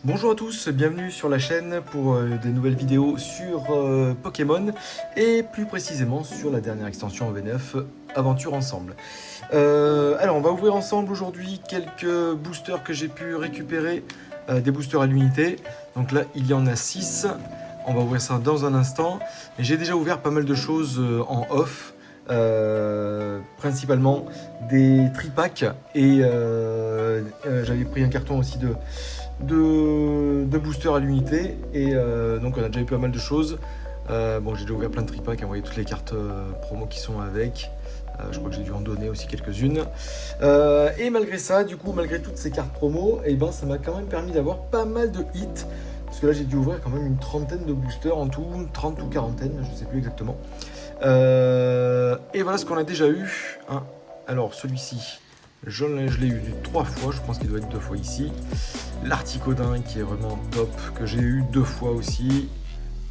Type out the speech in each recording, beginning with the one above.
Bonjour à tous, bienvenue sur la chaîne pour des nouvelles vidéos sur Pokémon et plus précisément sur la dernière extension V9, Aventure Ensemble. Alors on va ouvrir ensemble aujourd'hui quelques boosters que j'ai pu récupérer, des boosters à l'unité. Donc là il y en a 6, on va ouvrir ça dans un instant. J'ai déjà ouvert pas mal de choses en off. Principalement des tripacks et j'avais pris un carton aussi de boosters à l'unité et donc on a déjà eu pas mal de choses. Bon, j'ai déjà ouvert plein de tripacks, envoyé toutes les cartes promo qui sont avec. Je crois que j'ai dû en donner aussi quelques-unes. Et malgré ça, du coup, malgré toutes ces cartes promo, et ben, ça m'a quand même permis d'avoir pas mal de hits. Parce que là, j'ai dû ouvrir quand même une trentaine de boosters en tout, 30 ou quarantaine, je ne sais plus exactement. Et voilà ce qu'on a déjà eu. Hein. Alors, celui-ci, je l'ai eu 3 fois, je pense qu'il doit être 2 fois ici. L'Articodin qui est vraiment top, que j'ai eu 2 fois aussi.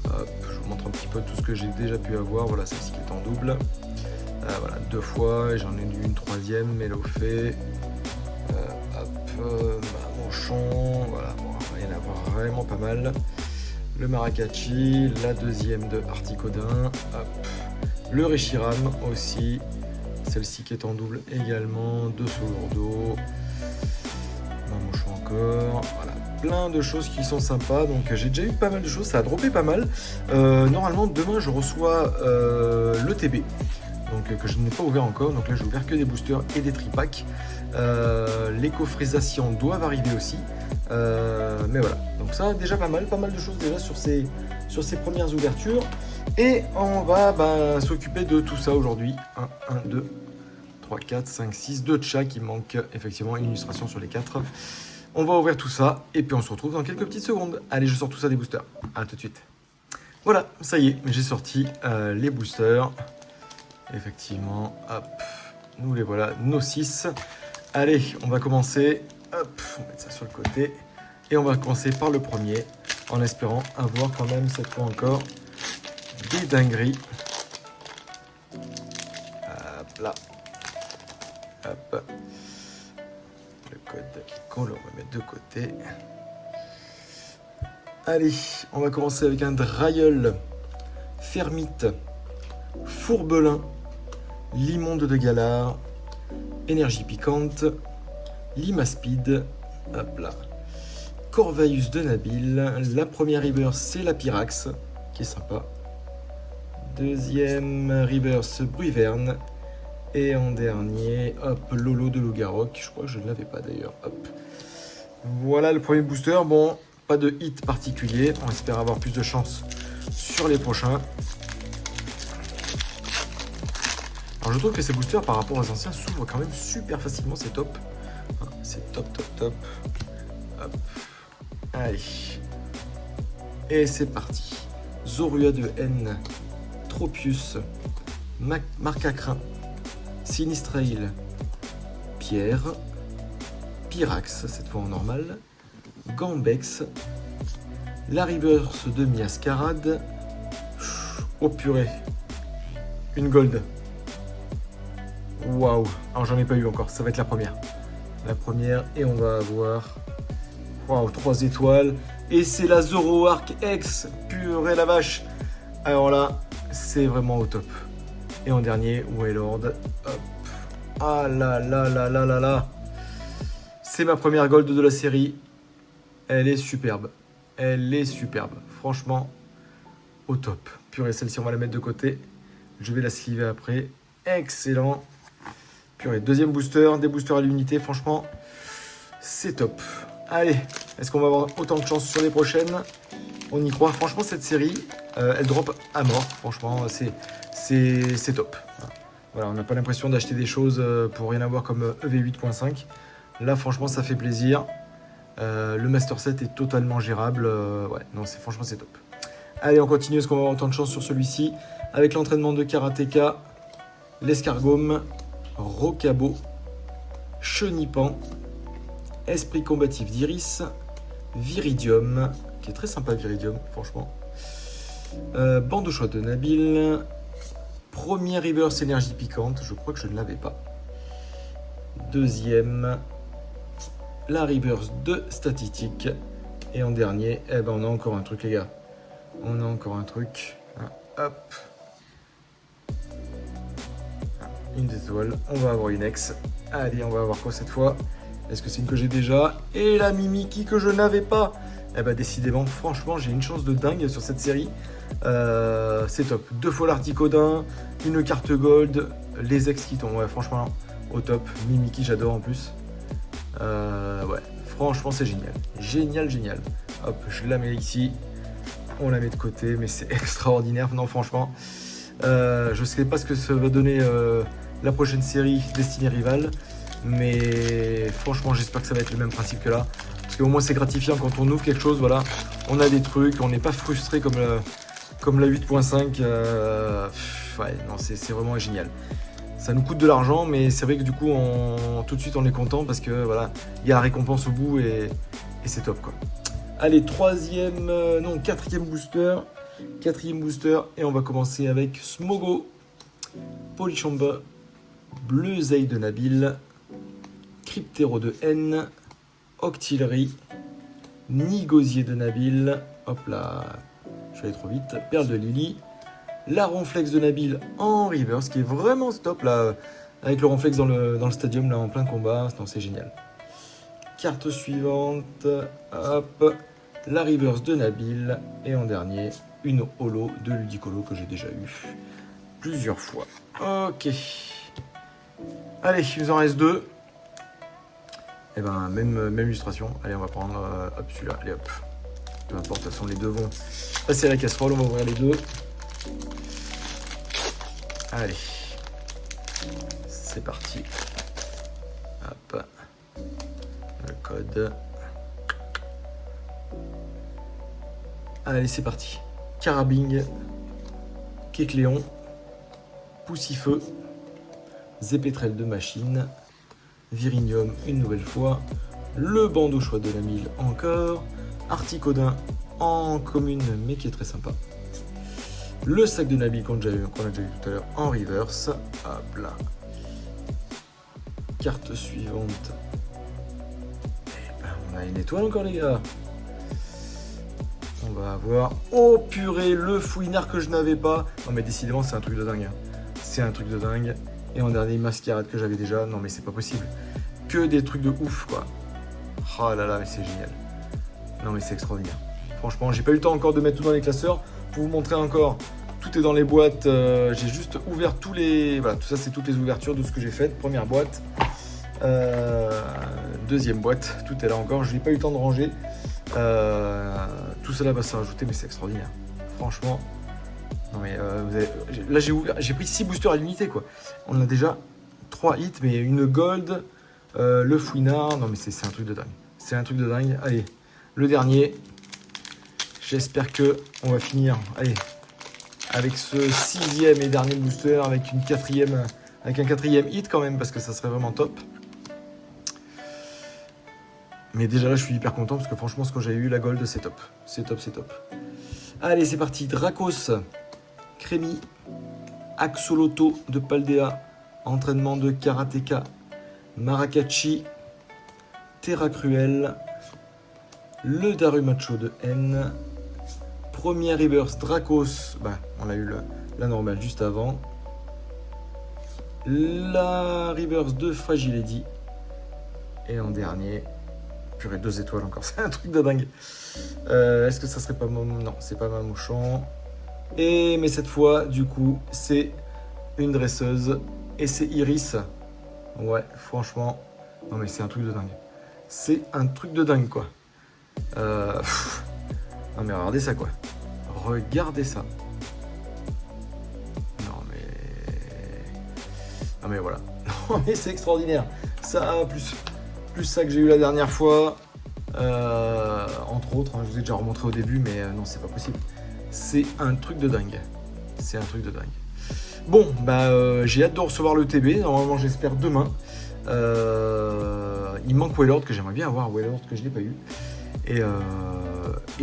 Hop, je vous montre un petit peu tout ce que j'ai déjà pu avoir. Voilà, celle-ci qui est en double. Voilà, 2 fois, et j'en ai eu une troisième, Mélofée. Manchon, voilà, bon, il y en a vraiment pas mal. Le Maracati, la deuxième de Articodin. Hop. Le Reshiram aussi. Celle-ci qui est en double également. 2 Solourdo. Manchon encore. Voilà. Plein de choses qui sont sympas. Donc j'ai déjà eu pas mal de choses. Ça a droppé pas mal. Normalement, demain, je reçois le TB. Donc, que je n'ai pas ouvert encore. Donc là, j'ai ouvert que des boosters et des tripacks. Les coffrisations doivent arriver aussi. Mais voilà. Donc ça, déjà pas mal de choses déjà sur ces premières ouvertures. Et on va s'occuper de tout ça aujourd'hui. 1, 2, 3, 4, 5, 6, 2 de chaque. Il manque effectivement une illustration sur les 4. On va ouvrir tout ça et puis on se retrouve dans quelques petites secondes. Allez, je sors tout ça des boosters. À tout de suite. Voilà, ça y est, j'ai sorti les boosters. Effectivement, hop, nous les voilà, nos 6. Allez, on va commencer. Hop, on va mettre ça sur le côté. Et on va commencer par le premier, en espérant avoir quand même cette fois encore des dingueries. Hop là. Hop. Le code qu'on va mettre de côté. Allez, on va commencer avec un Drailleul, Fermite, Fourbelin, Limonde de Galar, Énergie Piquante, Limaspeed, hop là. Corvaeus de Nabil, la première reverse c'est la Pyrax, qui est sympa. Deuxième reverse Bruiverne. Et en dernier, hop, Lolo de Lougarok. Je crois que je ne l'avais pas d'ailleurs. Hop. Voilà le premier booster. Bon, pas de hit particulier. On espère avoir plus de chance sur les prochains. Alors je trouve que ces boosters par rapport aux anciens s'ouvrent quand même super facilement. C'est top. C'est top. Hop. Allez. Et c'est parti. Zorua de N. Tropius. Marcacrin. Sinistrail, Pierre, Pyrax, cette fois en normal, Gambex, la reverse de Miascarade, oh purée, une gold. Waouh, alors j'en ai pas eu encore, ça va être la première. La première, et on va avoir, waouh, 3 étoiles, et c'est la Zoroark X, purée la vache. Alors là, c'est vraiment au top. Et en dernier, Wailord. Hop. Ah là là là là là là. C'est ma première gold de la série. Elle est superbe. Elle est superbe. Franchement, au top. Purée, celle-ci, on va la mettre de côté. Je vais la sliver après. Excellent. Purée, deuxième booster. Des boosters à l'unité. Franchement, c'est top. Allez, est-ce qu'on va avoir autant de chance sur les prochaines? On y croit. Franchement, cette série, elle drop à mort. Franchement, c'est top. Voilà, on n'a pas l'impression d'acheter des choses pour rien avoir comme EV8.5. Là, franchement, ça fait plaisir. Le Master Set est totalement gérable. Ouais, non, franchement, c'est top. Allez, on continue. Est-ce qu'on va avoir autant de chance sur celui-ci? Avec l'entraînement de Karateka, l'Escargome, Rocabo, Chenipan, Esprit combatif d'Iris, Viridium, qui est très sympa, Viridium, franchement. Banc de choix de Nabil. Première reverse énergie piquante, je crois que je ne l'avais pas. Deuxième, la reverse de statistique. Et en dernier, eh ben on a encore un truc les gars. On a encore un truc. Hop. Une étoile. On va avoir une ex. Allez, on va avoir quoi cette fois? Est-ce que c'est une que j'ai déjà? Et la Mimiki que je n'avais pas. Eh ben décidément, franchement, j'ai une chance de dingue sur cette série. C'est top. 2 fois l'Articodin, une carte gold, les ex qui tombent. Ouais, franchement, au top. Mimiki, j'adore en plus. Ouais, franchement, c'est génial. Génial, génial. Hop, je la mets ici. On la met de côté, mais c'est extraordinaire. Non, franchement, je ne sais pas ce que ça va donner la prochaine série Destinée Rival. Mais franchement, j'espère que ça va être le même principe que là. Parce qu'au moins, c'est gratifiant quand on ouvre quelque chose. Voilà, on a des trucs, on n'est pas frustré comme la 8.5. Ouais, non, c'est vraiment génial. Ça nous coûte de l'argent, mais c'est vrai que du coup, tout de suite, on est content parce que voilà, il y a la récompense au bout et c'est top quoi. Allez, quatrième booster. Quatrième booster et on va commencer avec Smogo, Polichamba, Bleuzeil de Nabil, Cryptero de N, Octillerie, Nigosier de Nabil, hop là, je vais aller trop vite, Perle de Lily, la Ronflex de Nabil en reverse, qui est vraiment stop là, avec le Ronflex dans le stadium là en plein combat, c'est génial. Carte suivante, hop, la reverse de Nabil, et en dernier, une holo de Ludicolo que j'ai déjà eu plusieurs fois. Ok. Allez, il nous en reste 2. Et ben, même illustration. Allez, on va prendre hop, celui-là. Allez, hop. Peu importe, de toute façon, les deux vont passer à la casserole. On va ouvrir les deux. Allez. C'est parti. Hop. Le code. Allez, c'est parti. Carabing. Kécléon. Poussifeu. Zépétrel de machine. Virinium une nouvelle fois, le bandeau choix de la mille encore, Articodin en commune mais qui est très sympa, le sac de Nabil qu'on a déjà vu tout à l'heure en reverse, hop là, carte suivante, et ben on a une étoile encore les gars, on va avoir, oh purée, le fouinard que je n'avais pas, non mais décidément c'est un truc de dingue, c'est un truc de dingue. Et en dernier, mascarade que j'avais déjà. Non mais c'est pas possible. Que des trucs de ouf quoi. Oh là là, mais c'est génial. Non mais c'est extraordinaire. Franchement, j'ai pas eu le temps encore de mettre tout dans les classeurs. Pour vous montrer encore, tout est dans les boîtes. J'ai juste ouvert tous les... Voilà, tout ça c'est toutes les ouvertures de ce que j'ai fait. Première boîte. Deuxième boîte. Tout est là encore. Je n'ai pas eu le temps de ranger. Tout cela va se rajouter, mais c'est extraordinaire. Franchement... Non mais là j'ai pris 6 boosters à l'unité quoi. On a déjà 3 hits mais une gold, le fouinard, non mais c'est un truc de dingue. C'est un truc de dingue. Allez, le dernier. J'espère que on va finir. Allez, avec ce 6e et dernier booster, avec un 4e hit quand même parce que ça serait vraiment top. Mais déjà là je suis hyper content parce que franchement ce que j'ai eu la gold c'est top. C'est top, c'est top. Allez c'est parti, Dracos. Crémy, Axoloto de Paldea, entraînement de Karateka, Marakachi, Terra Cruel, le Darumacho de N, premier reverse Dracos, on a eu la normale juste avant, la reverse de Fragiledy, et en dernier, purée 2 étoiles encore, c'est un truc de dingue. Est-ce que ça serait pas non, c'est pas Mamouchon. Mais cette fois, du coup, c'est une dresseuse et c'est Iris. Ouais, franchement, non mais c'est un truc de dingue. C'est un truc de dingue quoi. Non mais regardez ça quoi. Regardez ça. Non mais voilà. Non mais c'est extraordinaire. Ça plus ça que j'ai eu la dernière fois. Entre autres, je vous ai déjà remontré au début, mais non c'est pas possible. C'est un truc de dingue. C'est un truc de dingue. Bon, j'ai hâte de recevoir le TB. Normalement, j'espère demain. Il manque Wailord que j'aimerais bien avoir. Wailord que je n'ai pas eu. Et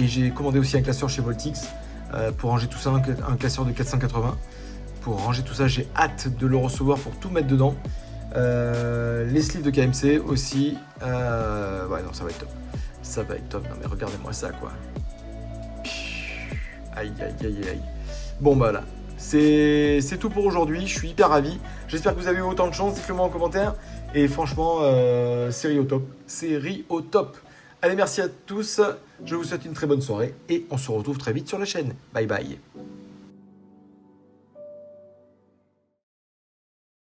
j'ai commandé aussi un classeur chez Voltix pour ranger tout ça, un classeur de 480. Pour ranger tout ça, j'ai hâte de le recevoir pour tout mettre dedans. Les sleeves de KMC aussi. Ouais, non, ça va être top. Ça va être top. Non, mais regardez-moi ça, quoi. Aïe, aïe, aïe, aïe. Bon, bah là. C'est tout pour aujourd'hui. Je suis hyper ravi. J'espère que vous avez eu autant de chance. Dites-le moi en commentaire. Et franchement, série au top. Série au top. Allez, merci à tous. Je vous souhaite une très bonne soirée. Et on se retrouve très vite sur la chaîne. Bye bye.